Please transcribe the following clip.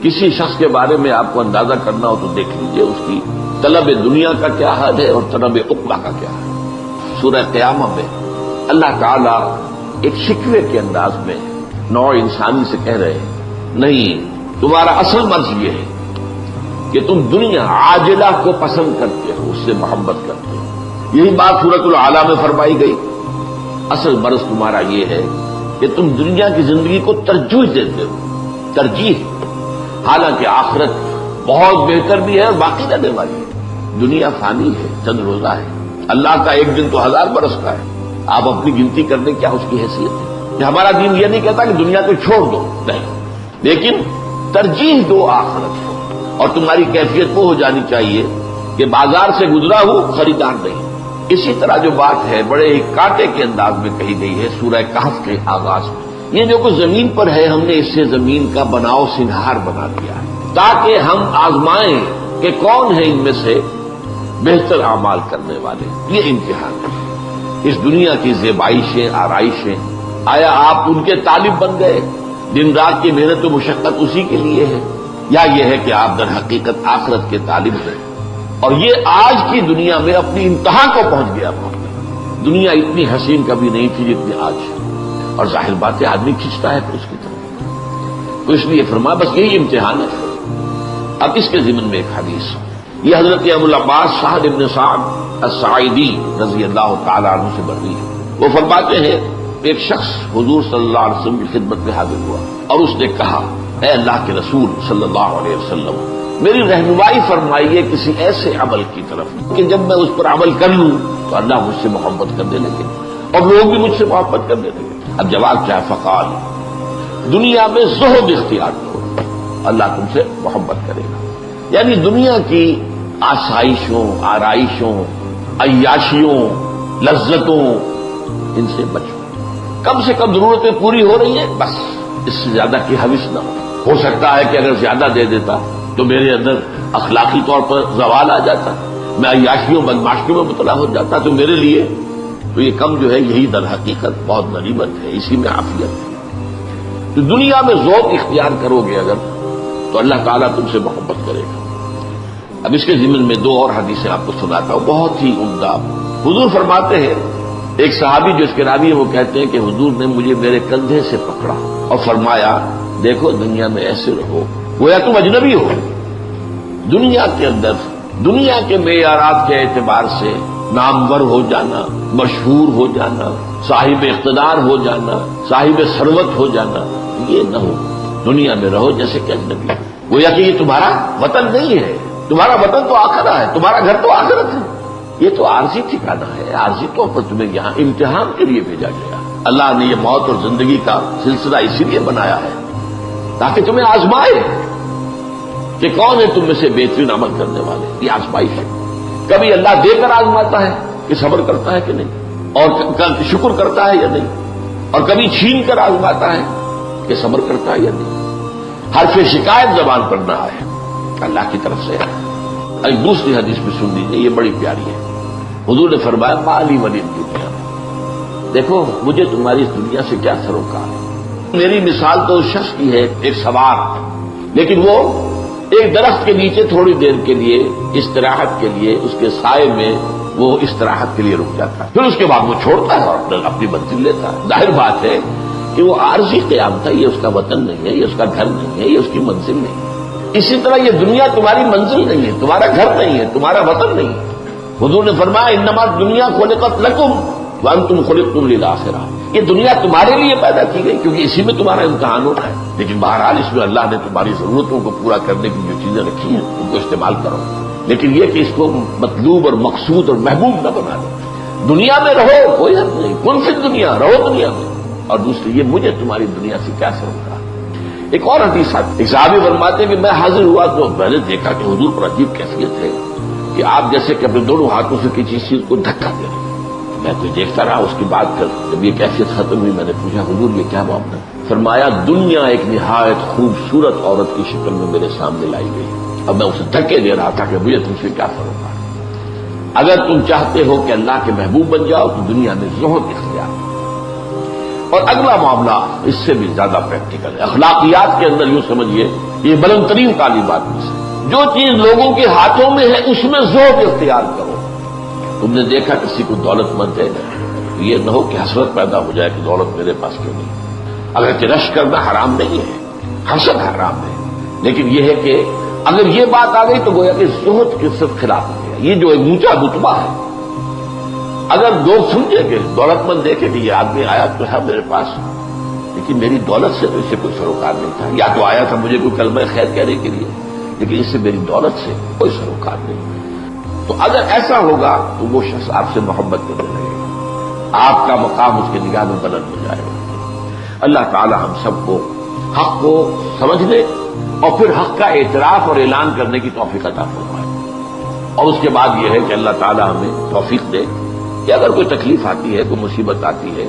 کسی شخص کے بارے میں آپ کو اندازہ کرنا ہو تو دیکھ لیجئے اس کی طلب دنیا کا کیا حال ہے اور طلب عقبہ کا کیا حال ہے۔ سورہ قیامہ میں اللہ تعالیٰ ایک شکوے کے انداز میں نوع انسانی سے کہہ رہے ہیں، نہیں، تمہارا اصل مرض یہ ہے کہ تم دنیا عاجلہ کو پسند کرتے ہو، اس سے محبت کرتے ہو۔ یہی بات سورۃ الاعلیٰ میں فرمائی گئی، اصل مرض تمہارا یہ ہے کہ تم دنیا کی زندگی کو ترجیح دیتے ہو، ترجیح، حالانکہ آخرت بہت بہتر بھی ہے اور باقی رہنے والی ہے۔ دنیا فانی ہے، چند روزہ ہے، اللہ کا ایک دن تو 1000 برس کا ہے۔ آپ اپنی گنتی کرنے کیا اس کی حیثیت ہے؟ کہ ہمارا دین یہ نہیں کہتا کہ دنیا کو چھوڑ دو، نہیں، لیکن ترجیح دو آخرت کو، اور تمہاری کیفیت وہ ہو جانی چاہیے کہ بازار سے گزرا ہو، خریدار نہیں۔ اسی طرح جو بات ہے بڑے ہی کانٹے کے انداز میں کہی گئی ہے سورہ کہف کے آغاز میں، یہ جو کچھ زمین پر ہے ہم نے اس سے زمین کا بناؤ سنہار بنا دیا ہے تاکہ ہم آزمائیں کہ کون ہے ان میں سے بہتر اعمال کرنے والے۔ یہ امتحان ہے۔ اس دنیا کی زیبائشیں، آرائشیں، آیا آپ ان کے طالب بن گئے؟ دن رات کی محنت و مشقت اسی کے لیے ہے، یا یہ ہے کہ آپ در حقیقت آخرت کے طالب ہیں؟ اور یہ آج کی دنیا میں اپنی انتہا کو پہنچ گیا۔ دنیا اتنی حسین کبھی نہیں تھی جتنی آج ہے، اور ظاہر بات ہے آدمی کھنچتا ہے پھر اس کی طرف، تو اس لیے فرمایا بس یہی امتحان ہے۔ اب اس کے ضمن میں ایک حدیث، یہ حضرت ابو العباس سہل بن سعد الساعدی رضی اللہ تعالیٰ عنہ سے مروی ہے۔ وہ فرماتے ہیں ایک شخص حضور صلی اللہ علیہ وسلم کی خدمت میں حاضر ہوا اور اس نے کہا، اے اللہ کے رسول صلی اللہ علیہ وسلم، میری رہنمائی فرمائیے کسی ایسے عمل کی طرف کہ جب میں اس پر عمل کر لوں تو اللہ مجھ سے محبت کرنے لگے اور لوگ بھی مجھ سے محبت کرنے لگے۔ اب جواب کیا ہے؟ فقال، دنیا میں زہد اختیار کرو، اللہ تم سے محبت کرے گا۔ یعنی دنیا کی آسائشوں، آرائشوں، عیاشیوں، لذتوں، ان سے بچو، کم سے کم ضرورتیں پوری ہو رہی ہیں، بس اس سے زیادہ کی حوث نہ ہو سکتا ہے کہ اگر زیادہ دے دیتا تو میرے اندر اخلاقی طور پر زوال آ جاتا، میں عیاشیوں بدماشیوں میں مبتلا ہو جاتا، تو میرے لیے تو یہ کم جو ہے یہی در حقیقت بہت غنیمت ہے، اسی میں عافیت ہے۔ تو دنیا میں ذوق اختیار کرو گے اگر تو اللہ تعالیٰ تم سے محبت کرے گا۔ اب اس کے ضمن میں دو اور حدیثیں آپ کو سناتا ہوں، بہت ہی عمدہ۔ حضور فرماتے ہیں، ایک صحابی جو اس کے راوی ہیں وہ کہتے ہیں کہ حضور نے مجھے میرے کندھے سے پکڑا اور فرمایا، دیکھو دنیا میں ایسے رہو گویا تم اجنبی ہو۔ دنیا کے اندر دنیا کے معیارات کے اعتبار سے نامور ہو جانا، مشہور ہو جانا، صاحب اقتدار ہو جانا، صاحب ثروت ہو جانا، یہ نہ ہو۔ دنیا میں رہو جیسے کہ اجنبی، گویا کہ یہ تمہارا وطن نہیں ہے، تمہارا وطن تو آخرت ہے، تمہارا گھر تو آخرت ہے، یہ تو عارضی ٹھکانہ ہے، عارضی طور پر تمہیں یہاں امتحان کے لیے بھیجا گیا۔ اللہ نے یہ موت اور زندگی کا سلسلہ اسی لیے بنایا ہے تاکہ تمہیں آزمائے کہ کون ہے تم میں سے بہترین عمل کرنے والے۔ یہ آزمائش ہے، کبھی اللہ دے کر آزماتا ہے کہ صبر کرتا ہے کہ نہیں، اور شکر کرتا ہے یا نہیں، اور کبھی چھین کر آزماتا ہے کہ صبر کرتا ہے یا نہیں۔ حرف شکایت زبان پر نہ آئے، اللہ کی طرف سے ہے۔ ایک دوسری حدیث میں سن لیجیے، یہ بڑی پیاری ہے۔ حضور نے فرمایا، مالی ولی دنیا، دیکھو مجھے تمہاری اس دنیا سے کیا سروکار ہے۔ میری مثال تو اس شخص کی ہے، ایک سوار، لیکن وہ ایک درخت کے نیچے تھوڑی دیر کے لیے استراحت کے لیے اس کے سائے میں وہ استراحت کے لیے رک جاتا ہے، پھر اس کے بعد وہ چھوڑتا ہے اور اپنی منزل لیتا ہے۔ ظاہر بات ہے کہ وہ عارضی قیام تھا، یہ اس کا وطن نہیں ہے، یہ اس کا گھر نہیں ہے، یہ اس کی منزل نہیں ہے۔ اسی طرح یہ دنیا تمہاری منزل نہیں ہے، تمہارا گھر نہیں ہے، تمہارا وطن نہیں ہے۔ حضور نے فرمایا، انما دنیا خلقت لکم وانتم خلقتم للآخرہ، یہ دنیا تمہارے لیے پیدا کی گئی کیونکہ اسی میں تمہارا امتحان ہونا ہے، لیکن بہرحال اس میں اللہ نے تمہاری ضرورتوں کو پورا کرنے کی جو چیزیں رکھی ہیں ان کو استعمال کرو، لیکن یہ کہ اس کو مطلوب اور مقصود اور محبوب نہ بنا دو۔ دنیا میں رہو، کوئی حد نہیں، کن فی دنیا، رہو دنیا میں، اور دوسری یہ مجھے تمہاری دنیا سے کیا سروکار۔ ایک اور حدیث آتی، ایک صحابی فرماتے ہیں کہ میں حاضر ہوا تو میں نے دیکھا کہ حضور پر عجیب کیفیت ہے کہ آپ جیسے کہ اپنے دونوں ہاتھوں سے کسی چیز کو دھکا دے رہے ہیں۔ میں تو دیکھتا رہا، اس کی بات کر جب یہ کیفیت ختم ہوئی میں نے پوچھا، حضور یہ کیا معاملہ؟ فرمایا، دنیا ایک نہایت خوبصورت عورت کی شکل میں میرے سامنے لائی گئی، اب میں اسے دھکے دے رہا تھا کہ مجھے تم سے کیا سروکار۔ اگر تم چاہتے ہو کہ اللہ کے محبوب بن جاؤ تو دنیا میں زہد اختیار، اور اگلا معاملہ اس سے بھی زیادہ پریکٹیکل ہے. اخلاقیات کے اندر یوں سمجھیے یہ بلند ترین تعلیمات میں سے جو چیز لوگوں کے ہاتھوں میں ہے اس میں ذوق اختیار کرو. تم نے دیکھا کسی کو دولت مند ہے یہ نہ ہو کہ حسرت پیدا ہو جائے کہ دولت میرے پاس کیوں نہیں. اگرچہ رش کرنا حرام نہیں ہے, حسد حرام ہے, لیکن یہ ہے کہ اگر یہ بات آ گئی تو گویا کہ زہد کے صرف خلاف ہے. یہ جو ایک اونچا رتبہ ہے, اگر لوگ سمجھے کہ دولت مند دیکھے کہ یہ آدمی آیا تو ہے میرے پاس, لیکن میری دولت سے تو اسے کوئی سروکار نہیں تھا, یا تو آیا تھا مجھے کوئی کلمہ خیر کہنے کے لیے, لیکن اس سے میری دولت سے کوئی سروکار نہیں. تو اگر ایسا ہوگا تو وہ شخص آپ سے محبت کرنے لگے گا, آپ کا مقام اس کی نگاہ میں بلند ہو جائے گا. اللہ تعالی ہم سب کو حق کو سمجھنے اور پھر حق کا اعتراف اور اعلان کرنے کی توفیق عطا فرمائے. اور اس کے بعد یہ ہے کہ اللہ تعالی ہمیں توفیق دے کہ اگر کوئی تکلیف آتی ہے, کوئی مصیبت آتی ہے,